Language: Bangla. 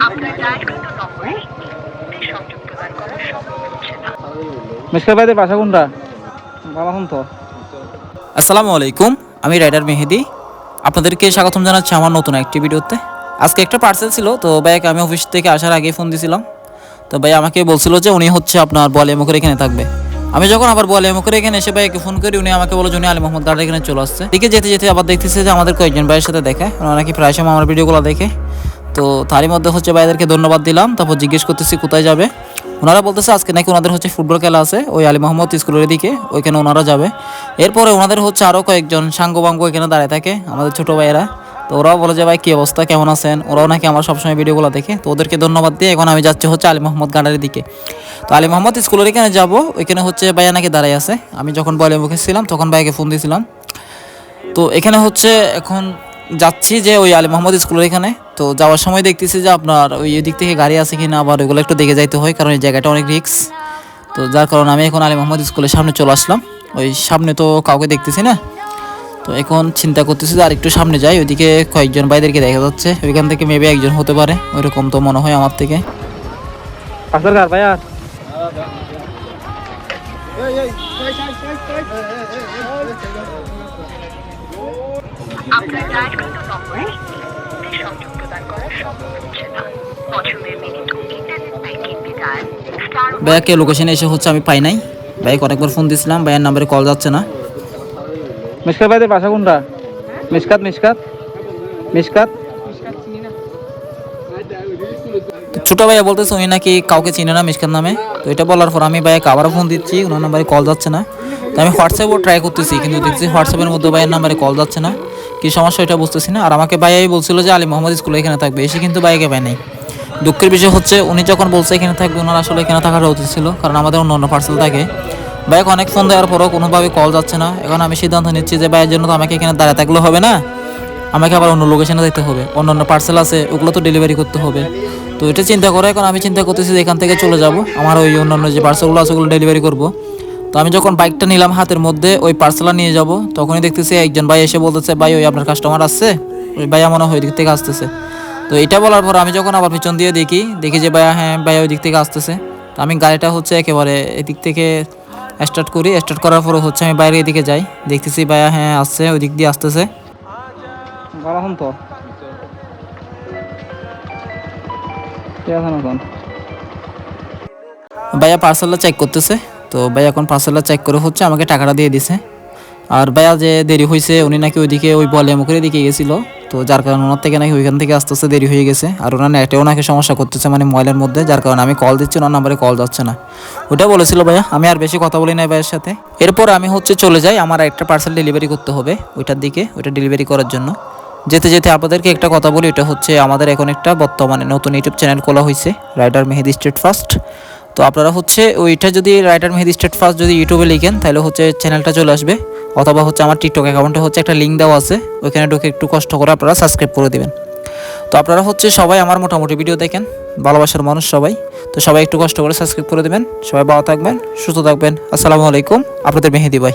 আপনার ডায়ালকৃত নম্বরে সংযোগ প্রদান করা সম্ভব হচ্ছে না। মিসকাত ভাইদের বাসা কোনটা? ভালো হন তো। আসসালামু আলাইকুম, আমি রাইডার মেহেদি। আপনাদেরকে স্বাগতম জানাচ্ছি আমার নতুন একটি ভিডিওতে। আজকে একটা পার্সেল ছিল, তো ভাইয়াকে আমি অফিস থেকে আসার আগে ফোন দিয়েছিলাম। তো ভাই আমাকে বলছিল যে উনি হচ্ছে আপনার বোয়ালিয়ামুখের এখানে থাকবে। আমি যখন আবার বোয়ালিয়ামুখের এখানে এসে ভাইয়াকে ফোন করি, উনি আমাকে বলে উনি আলী মোহাম্মদ গার্ডের এখানে চলে আসছে। দিকে যেতে যেতে আবার দেখতেছে যে আমাদের কয়েকজন ভাইয়ের সাথে দেখে, ওনারা কি প্রায় সময় আমার ভিডিওগুলো দেখে। তো তারই মধ্যে হচ্ছে ভাইয়াদেরকে ধন্যবাদ দিলাম। তারপর জিজ্ঞেস করতেছি কোথায় যাবে। ওনারা বলতেছে আজকে নাকি ওনাদের হচ্ছে ফুটবল খেলা আছে ওই আলী মোহাম্মদ স্কুলের দিকে, ওইখানে ওনারা যাবে। এরপরে ওনাদের হচ্ছে আরও কয়েকজন সাঙ্গবাঙ্গ এখানে দাঁড়িয়ে থাকে, আমাদের ছোটো ভাইয়েরা। তো ওরাও বলে যে ভাই কী অবস্থা, কেমন আছেন। ওরাও নাকি আমার সবসময় ভিডিওগুলো দেখে। তো ওদেরকে ধন্যবাদ দিয়ে এখন আমি যাচ্ছি হচ্ছে আলী মোহাম্মদ গার্ডের দিকে। তো আলী মোহাম্মদ স্কুলের এখানে যাবো, ওইখানে হচ্ছে ভাইয়া নাকি দাঁড়াই আছে। আমি যখন বলিয়ামুখে ছিলাম তখন ভাইয়াকে ফোন দিয়েছিলাম। তো এখানে হচ্ছে এখন যাচ্ছি যে ওই আলী মোহাম্মদ স্কুলের এখানে। তো যাওয়ার সময় দেখতেছি যে আপনার ওই দিক থেকে গাড়ি আছে কি না, আবার ওইগুলো একটু দেখে যাইতে হয়, কারণ এই জায়গাটা অনেক রিস্ক। তো যার কারণে আমি এখন আলী মোহাম্মদ স্কুলের সামনে চলে আসলাম। ওই সামনে তো কাউকে দেখতেছি না। তো এখন চিন্তা করতেছি যে আর একটু সামনে যাই, ওইদিকে কয়েকজন ভাইদেরকে দেখা যাচ্ছে, ওইখান থেকে মেবি একজন হতে পারে, ওইরকম তো মনে হয় আমার থেকে। পার্সেল কার ভাইয়া? আপনার ডায়ালকৃত নম্বরে সংযোগ প্রদান করা সম্ভব হচ্ছে না। পছন্দের minute internet banking dial star. ভাইয়াকে লোকেশনে এসে হচ্ছে আমি পাই নাই। ভাইয়াকে অনেকবার ফোন দিয়েছিলাম, ভাইয়ের নাম্বারে কল যাচ্ছে না। মিসকাত ভাইদের বাসা কোনটা? মিসকাত মিসকাত মিসকাত ছোটো ভাইয়া বলতেছে উনি নাকি কাউকে চিনে না মিশকাত নামে। তো এটা বলার পর আমি ভাইয়াকে আবারও ফোন দিচ্ছি, ওনার নাম্বারে কল যাচ্ছে না। তো আমি হোয়াটসঅ্যাপও ট্রাই করতেছি, কিন্তু দেখছি হোয়াটসঅ্যাপের মধ্যে ভাইয়ের নাম্বারে কল যাচ্ছে না। কী সমস্যা এটা বুঝতেছি না। আর আমাকে ভাইয়াই বলছিল যে আলী মোহাম্মদ স্কুলে এখানে থাকবে, এসে কিন্তু ভাইয়াকে পাই নাই। দুঃখের বিষয় হচ্ছে উনি যখন বলছে এখানে থাকবে, ওনার আসলে এখানে থাকার উচিত ছিল, কারণ আমাদের অন্য অন্য পার্সেল থাকে। ভাইয়াকে অনেক ফোন দেওয়ার পরও কোনোভাবে কল যাচ্ছে না। এখন আমি সিদ্ধান্ত নিচ্ছি যে ভাইয়ের জন্য তো আমাকে এখানে দাঁড়িয়ে থাকলে হবে না, আমাকে আবার অন্য লোকেশনে যেতে হবে, অন্য অন্য পার্সেল আছে ওগুলো তো ডেলিভারি করতে হবে। তো এটা চিন্তা করে এখন আমি চিন্তা করতেছি যে এখান থেকে চলে যাব, আমার ওই অন্যান্য যে পার্সেলগুলো আছে ওগুলো ডেলিভারি করব। তো আমি যখন বাইকটা নিলাম হাতের মধ্যে ওই পার্সেলটা নিয়ে যাব, তখনই দেখতেছি একজন ভাই এসে বলতেছে ভাই ওই আপনার কাস্টমার আসছে, ওই ভাইয়া মনে হয় ওই দিক থেকে আসতেছে। তো এটা বলার পর আমি যখন আবার পিছন দিয়ে দেখি যে ভাইয়া, হ্যাঁ ভাইয়া ওই দিক থেকে আসতেছে। তো আমি গাড়িটা হচ্ছে একেবারে এদিক থেকে স্টার্ট করার পরে হচ্ছে আমি বাইরে এদিকে যাই, দেখতেছি ভাইয়া হ্যাঁ আসছে, ওই দিক দিয়ে আসতেছে। ভালো হন তো। ঠিক আছে না? ভাইয়া পার্সেলটা চেক করতেছে। তো ভাইয়া এখন পার্সেলটা চেক করে হচ্ছে আমাকে টাকাটা দিয়ে দিছে। আর ভাইয়া যে দেরি হয়েছে, উনি নাকি ওইদিকে ওই বলিয়ামুখের দিকে গেছিলো, তো যার কারণে ওনার থেকে নাকি ওইখান থেকে আস্তে আস্তে দেরি হয়ে গেছে। আর ওনার নেটেও নাকি সমস্যা করতেছে, মানে মোবাইলের মধ্যে, যার কারণে আমি কল দিচ্ছি ওনার নাম্বারে কল যাচ্ছে না। ওটা বলেছিল ভাইয়া, আমি আর বেশি কথা বলি নাই ভাইয়ের সাথে। এরপর আমি হচ্ছে চলে যাই, আমার একটা পার্সেল ডেলিভারি করতে হবে ওইটার দিকে, ওইটা ডেলিভারি করার জন্য। যেতে যেতে আপনাদেরকে একটা কথা বলি, এটা হচ্ছে আমাদের এখন একটা বর্তমানে নতুন ইউটিউব চ্যানেল খোলা হয়েছে, রাইডার মেহেদি স্ট্রিট ফার্স্ট। তো আপনারা হচ্ছে ওইটা যদি রাইডার মেহেদি স্ট্রিট ফার্স্ট যদি ইউটিউবে লিখেন, তাহলে হচ্ছে চ্যানেলটা চলে আসবে। অথবা হচ্ছে আমার টিকটক অ্যাকাউন্টে হচ্ছে একটা লিঙ্ক দেওয়া আছে, ওইখানে ঢুকে একটু কষ্ট করে আপনারা সাবস্ক্রাইব করে দেবেন। তো আপনারা হচ্ছে সবাই আমার মোটামুটি ভিডিও দেখেন, ভালোবাসার মানুষ সবাই। তো সবাই একটু কষ্ট করে সাবস্ক্রাইব করে দেবেন। সবাই ভালো থাকবেন, সুস্থ থাকবেন। আসসালামু আলাইকুম, আপনাদের মেহেদি ভাই।